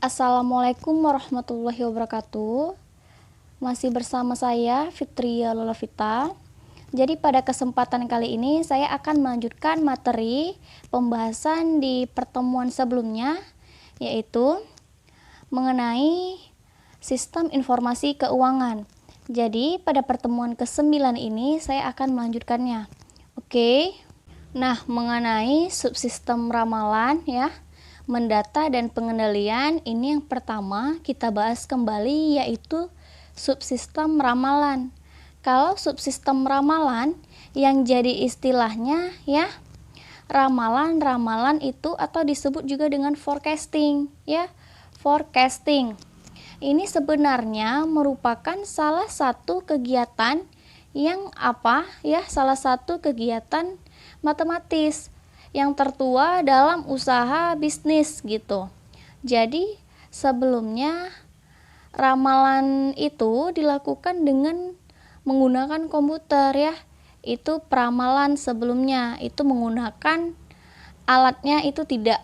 Assalamualaikum warahmatullahi wabarakatuh. Masih bersama saya Fitria Lolovita. Jadi pada kesempatan kali ini saya akan melanjutkan materi pembahasan di pertemuan sebelumnya, yaitu mengenai sistem informasi keuangan. Jadi pada pertemuan ke-9 ini saya akan melanjutkannya. Oke. Nah, mengenai subsistem ramalan ya, mendata dan pengendalian, ini yang pertama kita bahas kembali, yaitu subsistem ramalan. Kalau subsistem ramalan yang jadi istilahnya ya, ramalan itu atau disebut juga dengan forecasting ya. Forecasting ini sebenarnya merupakan salah satu kegiatan yang salah satu kegiatan matematis yang tertua dalam usaha bisnis gitu. Jadi sebelumnya ramalan itu dilakukan dengan menggunakan komputer ya. Itu peramalan sebelumnya itu menggunakan alatnya itu tidak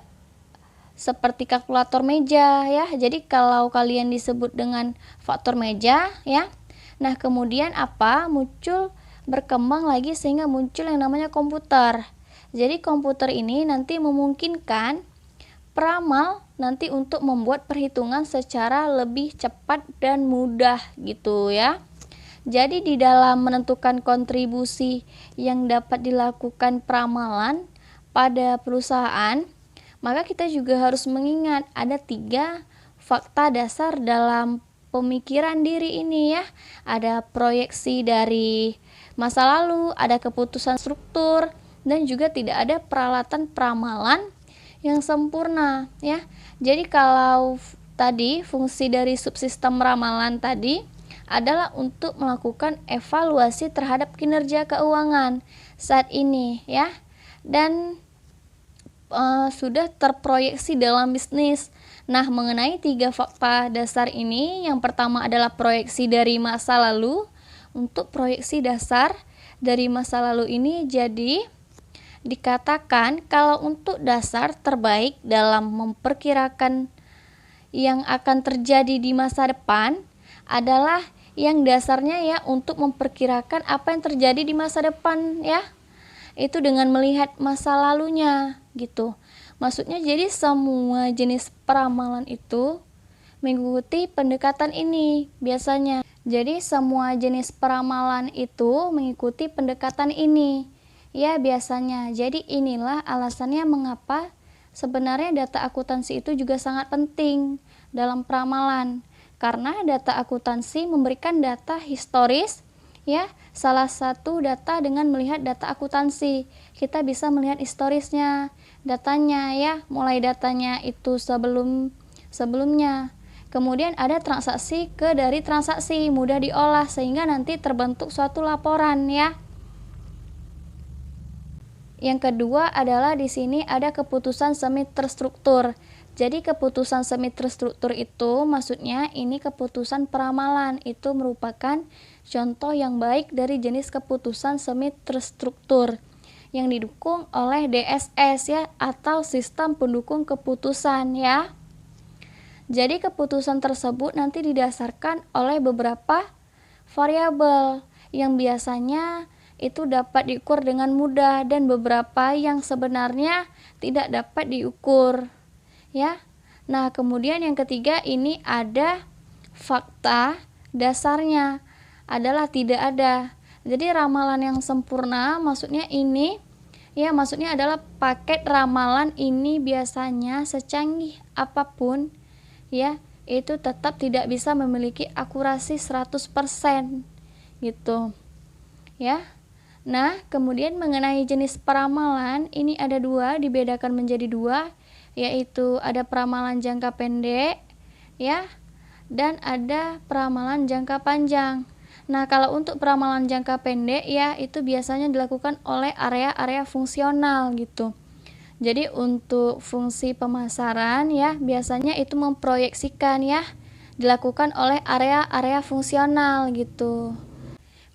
seperti kalkulator meja ya. Jadi kalau kalian disebut dengan faktor meja ya. Nah, kemudian muncul berkembang lagi sehingga muncul yang namanya komputer. Jadi komputer ini nanti memungkinkan peramal nanti untuk membuat perhitungan secara lebih cepat dan mudah gitu ya. Jadi di dalam menentukan kontribusi yang dapat dilakukan peramalan pada perusahaan, maka kita juga harus mengingat ada 3 fakta dasar dalam pemikiran diri ini ya. Ada proyeksi dari masa lalu, ada keputusan struktur, dan juga tidak ada peralatan peramalan yang sempurna ya. Jadi kalau tadi fungsi dari subsistem ramalan tadi adalah untuk melakukan evaluasi terhadap kinerja keuangan saat ini ya, dan sudah terproyeksi dalam bisnis. Nah, mengenai 3 fakta dasar ini, yang pertama adalah proyeksi dari masa lalu. Untuk proyeksi dasar dari masa lalu ini jadi dikatakan kalau untuk dasar terbaik dalam memperkirakan yang akan terjadi di masa depan adalah yang dasarnya ya untuk memperkirakan apa yang terjadi di masa depan ya. Itu dengan melihat masa lalunya gitu. Maksudnya jadi semua jenis peramalan itu mengikuti pendekatan ini biasanya. Jadi semua jenis peramalan itu mengikuti pendekatan ini ya biasanya. Jadi inilah alasannya mengapa sebenarnya data akuntansi itu juga sangat penting dalam peramalan. Karena data akuntansi memberikan data historis ya. Salah satu data dengan melihat data akuntansi, kita bisa melihat historisnya, datanya ya, mulai datanya itu sebelumnya. Kemudian ada transaksi dari transaksi, mudah diolah sehingga nanti terbentuk suatu laporan ya. Yang kedua adalah di sini ada keputusan semi terstruktur. Jadi keputusan semi terstruktur itu maksudnya ini keputusan peramalan, itu merupakan contoh yang baik dari jenis keputusan semi terstruktur yang didukung oleh DSS ya, atau sistem pendukung keputusan ya. Jadi keputusan tersebut nanti didasarkan oleh beberapa variabel yang biasanya itu dapat diukur dengan mudah dan beberapa yang sebenarnya tidak dapat diukur ya. Nah, kemudian yang ketiga ini ada fakta dasarnya adalah tidak ada. Jadi ramalan yang sempurna maksudnya ini ya, maksudnya adalah paket ramalan ini biasanya secanggih apapun ya, itu tetap tidak bisa memiliki akurasi 100% gitu ya. Nah, kemudian mengenai jenis peramalan ini ada 2, dibedakan menjadi 2, yaitu ada peramalan jangka pendek ya, dan ada peramalan jangka panjang. Nah, kalau untuk peramalan jangka pendek ya, itu biasanya dilakukan oleh area-area fungsional gitu. Jadi untuk fungsi pemasaran ya, biasanya itu memproyeksikan ya, dilakukan oleh area-area fungsional gitu.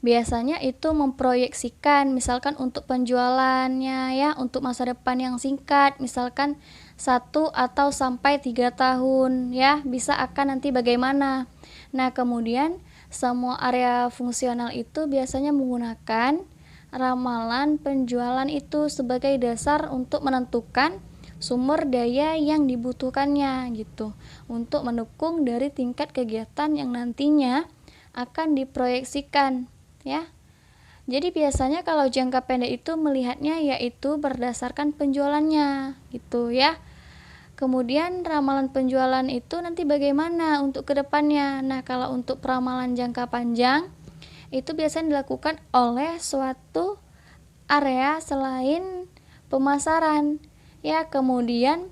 Biasanya itu memproyeksikan misalkan untuk penjualannya ya, untuk masa depan yang singkat, misalkan 1 atau sampai 3 tahun ya, bisa akan nanti bagaimana. Nah, kemudian semua area fungsional itu biasanya menggunakan ramalan penjualan itu sebagai dasar untuk menentukan sumber daya yang dibutuhkannya gitu, untuk mendukung dari tingkat kegiatan yang nantinya akan diproyeksikan ya. Jadi biasanya kalau jangka pendek itu melihatnya yaitu berdasarkan penjualannya gitu ya. Kemudian ramalan penjualan itu nanti bagaimana untuk kedepannya. Nah, kalau untuk peramalan jangka panjang itu biasanya dilakukan oleh suatu area selain pemasaran ya, kemudian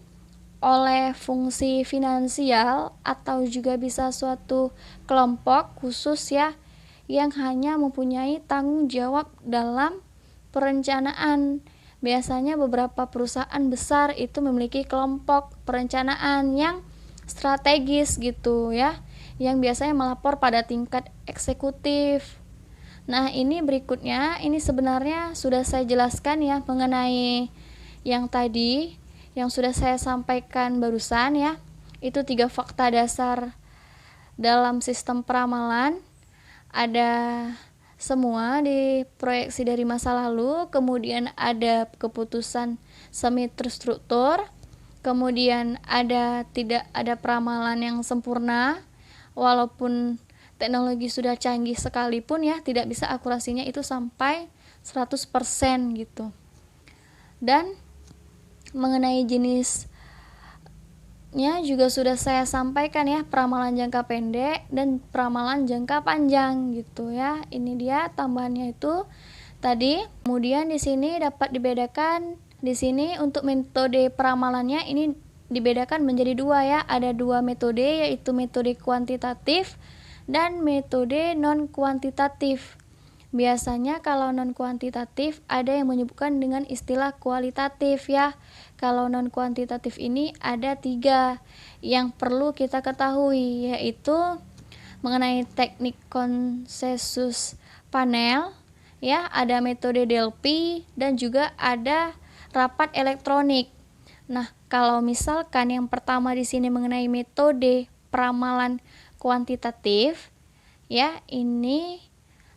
oleh fungsi finansial atau juga bisa suatu kelompok khusus ya, yang hanya mempunyai tanggung jawab dalam perencanaan. Biasanya beberapa perusahaan besar itu memiliki kelompok perencanaan yang strategis gitu ya, yang biasanya melapor pada tingkat eksekutif. Nah, ini berikutnya, ini sebenarnya sudah saya jelaskan ya mengenai yang tadi yang sudah saya sampaikan barusan ya. Itu 3 fakta dasar dalam sistem peramalan. Ada semua diproyeksi dari masa lalu, kemudian ada keputusan semi terstruktur, kemudian tidak ada peramalan yang sempurna, walaupun teknologi sudah canggih sekalipun ya, tidak bisa akurasinya itu sampai 100% gitu. Dan mengenai jenisnya juga sudah saya sampaikan ya, peramalan jangka pendek dan peramalan jangka panjang gitu ya. Ini dia tambahannya itu tadi. Kemudian di sini dapat dibedakan, di sini untuk metode peramalannya ini dibedakan menjadi 2 ya. Ada 2 metode, yaitu metode kuantitatif dan metode non kuantitatif. Biasanya kalau non kuantitatif ada yang menyebutkan dengan istilah kualitatif ya. Kalau non kuantitatif ini ada 3 yang perlu kita ketahui, yaitu mengenai teknik konsensus panel ya, ada metode Delphi dan juga ada rapat elektronik. Nah, kalau misalkan yang pertama di sini mengenai metode peramalan kuantitatif ya, ini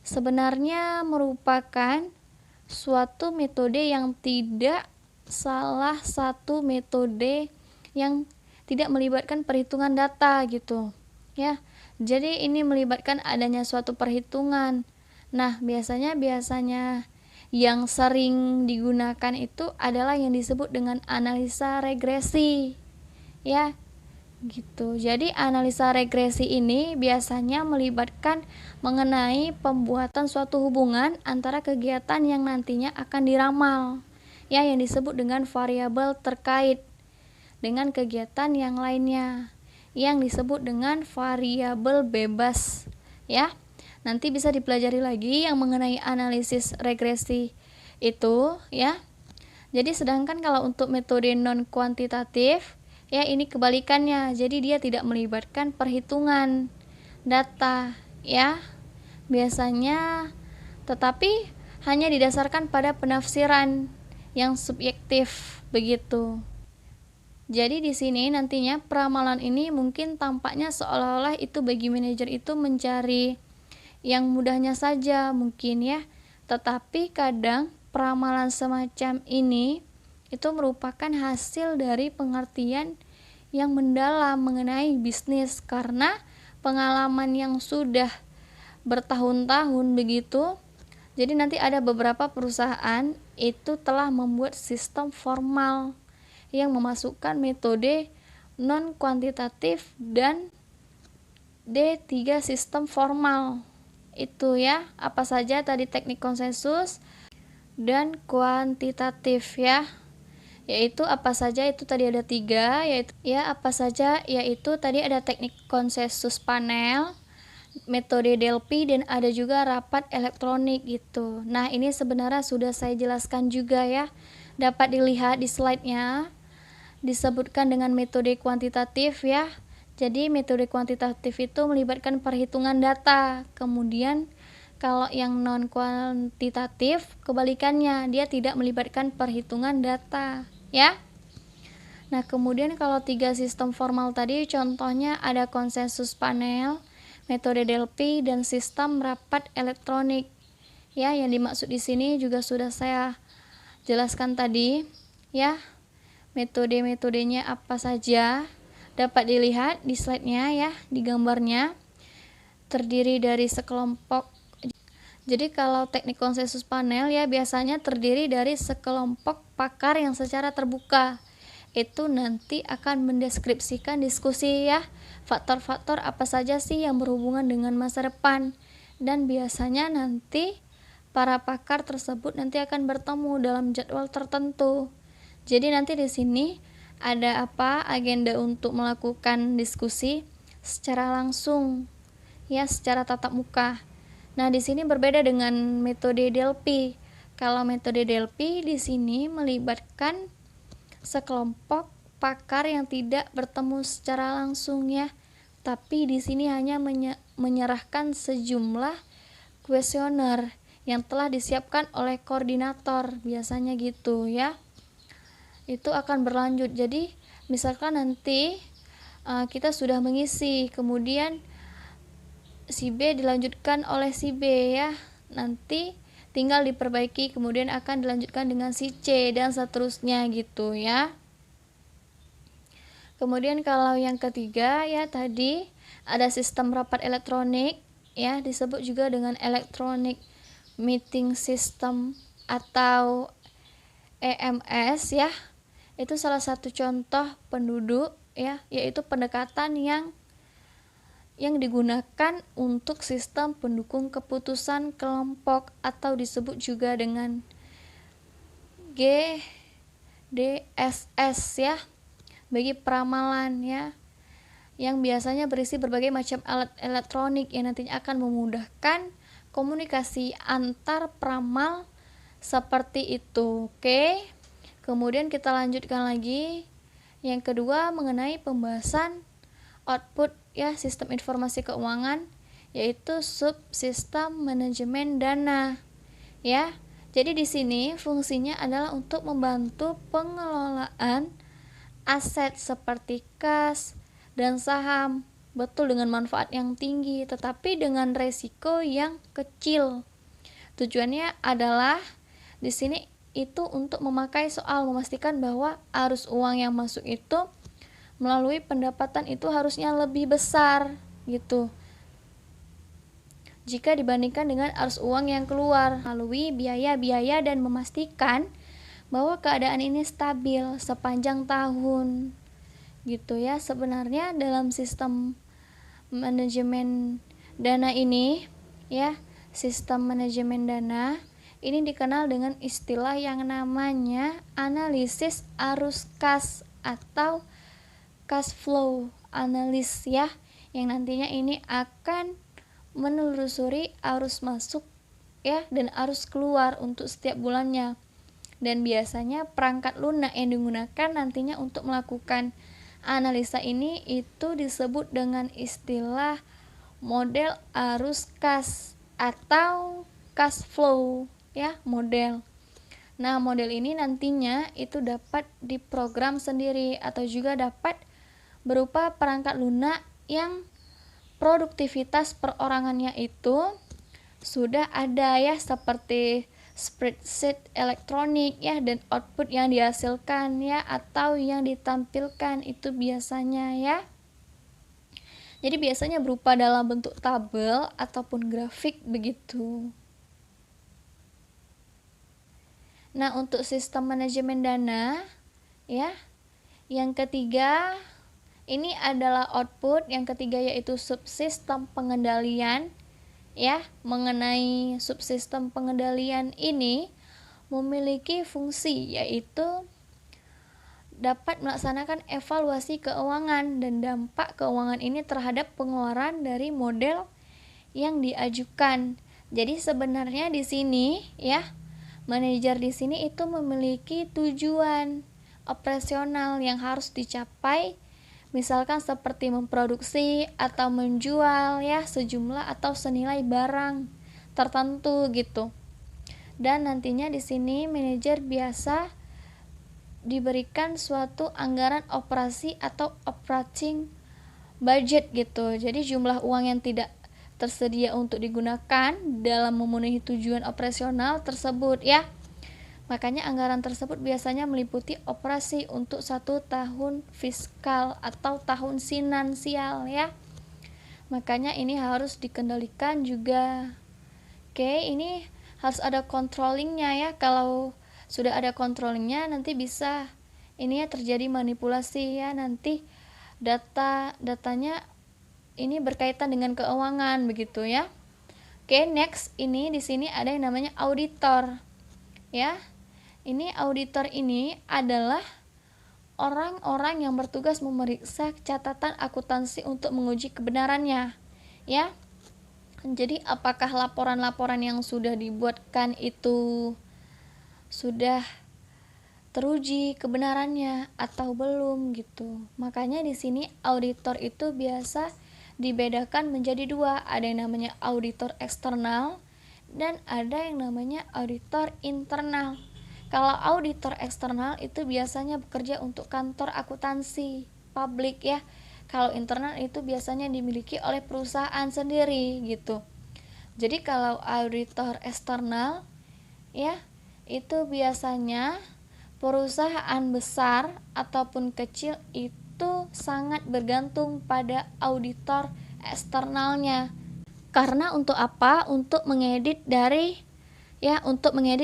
sebenarnya merupakan suatu metode yang tidak salah satu metode yang tidak melibatkan perhitungan data gitu ya. Jadi ini melibatkan adanya suatu perhitungan. Nah, biasanya yang sering digunakan itu adalah yang disebut dengan analisa regresi ya. Gitu. Jadi analisa regresi ini biasanya melibatkan mengenai pembuatan suatu hubungan antara kegiatan yang nantinya akan diramal ya, yang disebut dengan variabel terkait dengan kegiatan yang lainnya yang disebut dengan variabel bebas ya. Nanti bisa dipelajari lagi yang mengenai analisis regresi itu ya. Jadi sedangkan kalau untuk metode non kuantitatif ya, ini kebalikannya. Jadi dia tidak melibatkan perhitungan data ya. Biasanya tetapi hanya didasarkan pada penafsiran yang subjektif begitu. Jadi di sini nantinya peramalan ini mungkin tampaknya seolah-olah itu bagi manajer itu mencari yang mudahnya saja mungkin ya. Tetapi kadang peramalan semacam ini itu merupakan hasil dari pengertian yang mendalam mengenai bisnis, karena pengalaman yang sudah bertahun-tahun begitu. Jadi nanti ada beberapa perusahaan itu telah membuat sistem formal yang memasukkan metode non kuantitatif dan D3 sistem formal. Itu ya, apa saja tadi teknik konsensus dan kuantitatif ya. Yaitu apa saja itu tadi ada 3, yaitu ya apa saja, yaitu tadi ada teknik konsensus panel, metode Delphi, dan ada juga rapat elektronik gitu. Nah, ini sebenarnya sudah saya jelaskan juga ya. Dapat dilihat di slide-nya disebutkan dengan metode kuantitatif ya. Jadi metode kuantitatif itu melibatkan perhitungan data. Kemudian kalau yang non kuantitatif kebalikannya, dia tidak melibatkan perhitungan data ya. Nah, kemudian kalau 3 sistem formal tadi contohnya ada konsensus panel, metode Delphi, dan sistem rapat elektronik. Ya, yang dimaksud di sini juga sudah saya jelaskan tadi, ya. Metode-metodenya apa saja dapat dilihat di slide-nya ya, di gambarnya. Terdiri dari sekelompok. Jadi kalau teknik konsensus panel ya biasanya terdiri dari sekelompok pakar yang secara terbuka itu nanti akan mendeskripsikan diskusi ya, faktor-faktor apa saja sih yang berhubungan dengan masa depan, dan biasanya nanti para pakar tersebut nanti akan bertemu dalam jadwal tertentu. Jadi nanti di sini ada agenda untuk melakukan diskusi secara langsung ya, secara tatap muka. Nah, di sini berbeda dengan metode Delphi. Kalau metode Delphi di sini melibatkan sekelompok pakar yang tidak bertemu secara langsung ya, tapi di sini hanya menyerahkan sejumlah kuesioner yang telah disiapkan oleh koordinator, biasanya gitu ya. Itu akan berlanjut. Jadi misalkan nanti kita sudah mengisi, kemudian si B dilanjutkan oleh si B ya, nanti tinggal diperbaiki, kemudian akan dilanjutkan dengan si C dan seterusnya gitu ya. Kemudian kalau yang ketiga ya tadi ada sistem rapat elektronik ya, disebut juga dengan electronic meeting system atau EMS ya. Itu salah satu contoh penduduk ya, yaitu pendekatan yang digunakan untuk sistem pendukung keputusan kelompok atau disebut juga dengan GDSS ya, bagi peramalan ya, yang biasanya berisi berbagai macam alat elektronik yang nantinya akan memudahkan komunikasi antar peramal seperti itu. Oke. Kemudian kita lanjutkan lagi. Yang kedua mengenai pembahasan output ya, sistem informasi keuangan, yaitu subsistem manajemen dana ya. Jadi di sini fungsinya adalah untuk membantu pengelolaan aset seperti kas dan saham, betul, dengan manfaat yang tinggi tetapi dengan resiko yang kecil. Tujuannya adalah di sini itu untuk memastikan bahwa arus uang yang masuk itu melalui pendapatan itu harusnya lebih besar gitu jika dibandingkan dengan arus uang yang keluar melalui biaya-biaya, dan memastikan bahwa keadaan ini stabil sepanjang tahun gitu ya. Sebenarnya dalam sistem manajemen dana ini ya, sistem manajemen dana ini dikenal dengan istilah yang namanya analisis arus kas atau cash flow analis ya, yang nantinya ini akan menelusuri arus masuk ya dan arus keluar untuk setiap bulannya, dan biasanya perangkat lunak yang digunakan nantinya untuk melakukan analisa ini itu disebut dengan istilah model arus kas atau cash flow ya, model. Nah, model ini nantinya itu dapat diprogram sendiri atau juga dapat berupa perangkat lunak yang produktivitas perorangannya itu sudah ada ya, seperti spreadsheet elektronik ya, dan output yang dihasilkan ya atau yang ditampilkan itu biasanya ya. Jadi biasanya berupa dalam bentuk tabel ataupun grafik begitu. Nah, untuk sistem manajemen dana ya, yang ketiga ini adalah output. Yang ketiga yaitu subsistem pengendalian ya. Mengenai subsistem pengendalian ini memiliki fungsi yaitu dapat melaksanakan evaluasi keuangan dan dampak keuangan ini terhadap pengeluaran dari model yang diajukan. Jadi sebenarnya di sini ya, manajer di sini itu memiliki tujuan operasional yang harus dicapai, misalkan seperti memproduksi atau menjual ya sejumlah atau senilai barang tertentu gitu. Dan nantinya di sini manajer biasa diberikan suatu anggaran operasi atau operating budget gitu. Jadi jumlah uang yang tidak tersedia untuk digunakan dalam memenuhi tujuan operasional tersebut ya. Makanya anggaran tersebut biasanya meliputi operasi untuk 1 tahun fiskal atau tahun finansial ya. Makanya ini harus dikendalikan juga. Oke, ini harus ada controllingnya ya. Kalau sudah ada controllingnya nanti bisa ini ya terjadi manipulasi ya, nanti datanya ini berkaitan dengan keuangan begitu ya. Oke, next ini di sini ada yang namanya auditor. Ya. Ini auditor ini adalah orang-orang yang bertugas memeriksa catatan akuntansi untuk menguji kebenarannya. Ya. Jadi apakah laporan-laporan yang sudah dibuatkan itu sudah teruji kebenarannya atau belum gitu. Makanya di sini auditor itu biasa dibedakan menjadi 2, ada yang namanya auditor eksternal dan ada yang namanya auditor internal. Kalau auditor eksternal itu biasanya bekerja untuk kantor akuntansi publik ya. Kalau internal itu biasanya dimiliki oleh perusahaan sendiri gitu. Jadi kalau auditor eksternal ya, itu biasanya perusahaan besar ataupun kecil itu sangat bergantung pada auditor eksternalnya. Karena untuk apa? Untuk mengedit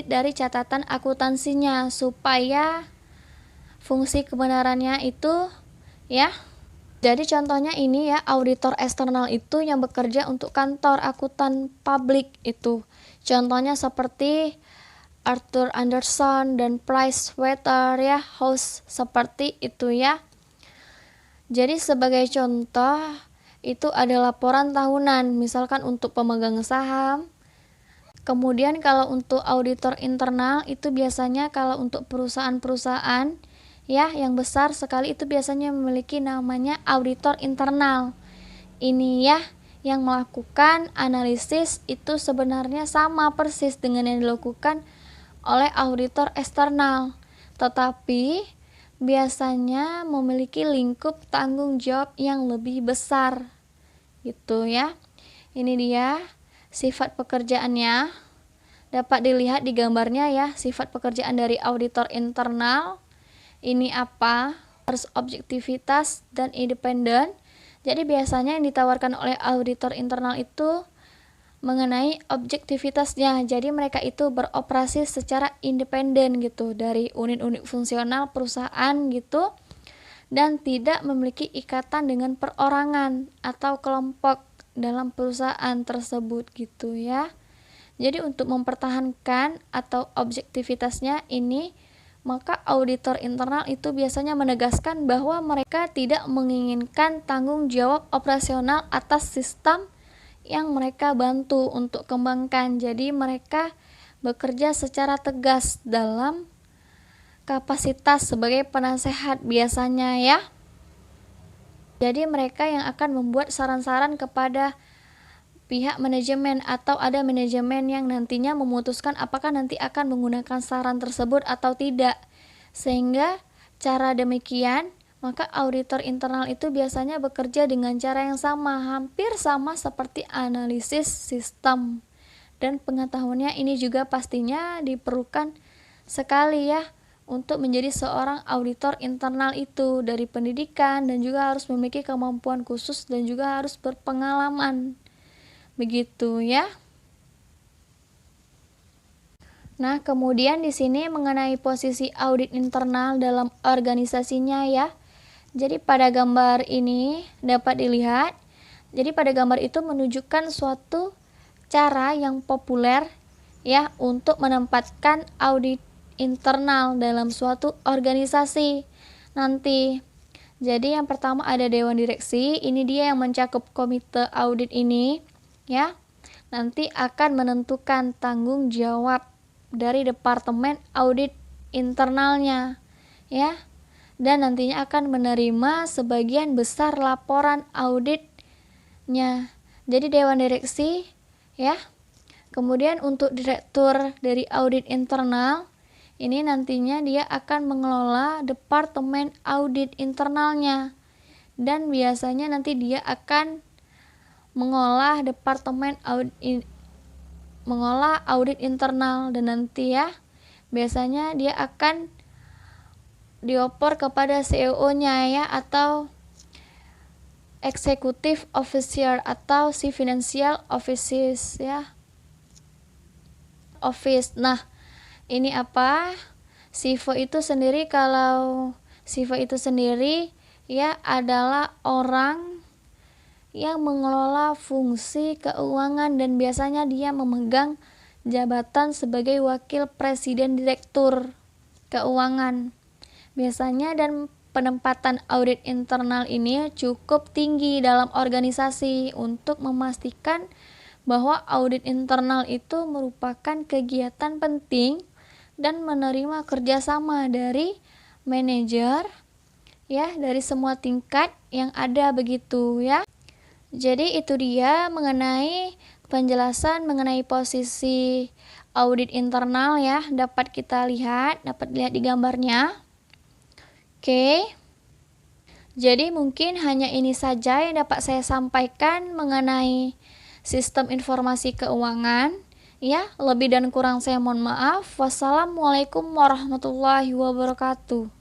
dari catatan akuntansinya supaya fungsi kebenarannya itu ya. Jadi contohnya ini ya, auditor eksternal itu yang bekerja untuk kantor akuntan publik itu. Contohnya seperti Arthur Andersen dan Pricewaterhouse ya, House seperti itu ya. Jadi sebagai contoh itu ada laporan tahunan misalkan untuk pemegang saham. Kemudian kalau untuk auditor internal itu biasanya kalau untuk perusahaan-perusahaan ya yang besar sekali itu biasanya memiliki namanya auditor internal. Ini ya yang melakukan analisis itu sebenarnya sama persis dengan yang dilakukan oleh auditor eksternal, tetapi biasanya memiliki lingkup tanggung jawab yang lebih besar gitu ya. Ini dia sifat pekerjaannya, dapat dilihat di gambarnya ya. Sifat pekerjaan dari auditor internal ini apa? Harus objektivitas dan independen. Jadi biasanya yang ditawarkan oleh auditor internal itu mengenai objektivitasnya. Jadi mereka itu beroperasi secara independen gitu dari unit-unit fungsional perusahaan gitu, dan tidak memiliki ikatan dengan perorangan atau kelompok dalam perusahaan tersebut gitu ya. Jadi untuk mempertahankan atau objektivitasnya ini, maka auditor internal itu biasanya menegaskan bahwa mereka tidak menginginkan tanggung jawab operasional atas sistem yang mereka bantu untuk kembangkan. Jadi mereka bekerja secara tegas dalam kapasitas sebagai penasehat biasanya ya. Jadi mereka yang akan membuat saran-saran kepada pihak manajemen atau ada manajemen yang nantinya memutuskan apakah nanti akan menggunakan saran tersebut atau tidak. Sehingga cara demikian maka auditor internal itu biasanya bekerja dengan cara yang sama, hampir sama seperti analisis sistem. Dan pengetahuannya ini juga pastinya diperlukan sekali ya untuk menjadi seorang auditor internal itu, dari pendidikan dan juga harus memiliki kemampuan khusus dan juga harus berpengalaman. Begitu ya. Nah, kemudian di sini mengenai posisi audit internal dalam organisasinya ya. Jadi pada gambar ini dapat dilihat, jadi pada gambar itu menunjukkan suatu cara yang populer ya untuk menempatkan audit internal dalam suatu organisasi nanti. Jadi yang pertama ada dewan direksi, ini dia yang mencakup komite audit ini ya. Nanti akan menentukan tanggung jawab dari departemen audit internalnya ya. Dan nantinya akan menerima sebagian besar laporan auditnya. Jadi dewan direksi ya. Kemudian untuk direktur dari audit internal Ini nantinya dia akan mengelola departemen audit internalnya, dan biasanya nanti dia akan mengolah audit internal, dan nanti ya biasanya dia akan dioper kepada CEO-nya ya, atau executive officer atau si financial offices ya, office. Nah, ini apa? SIFO itu sendiri, kalau SIFO itu sendiri ya adalah orang yang mengelola fungsi keuangan, dan biasanya dia memegang jabatan sebagai wakil presiden direktur keuangan. Biasanya dan penempatan audit internal ini cukup tinggi dalam organisasi untuk memastikan bahwa audit internal itu merupakan kegiatan penting dan menerima kerjasama dari manajer ya, dari semua tingkat yang ada begitu ya. Jadi itu dia mengenai penjelasan mengenai posisi audit internal ya, dapat dilihat di gambarnya. Oke. Jadi mungkin hanya ini saja yang dapat saya sampaikan mengenai sistem informasi keuangan ya. Lebih dan kurang saya mohon maaf. Wassalamualaikum warahmatullahi wabarakatuh.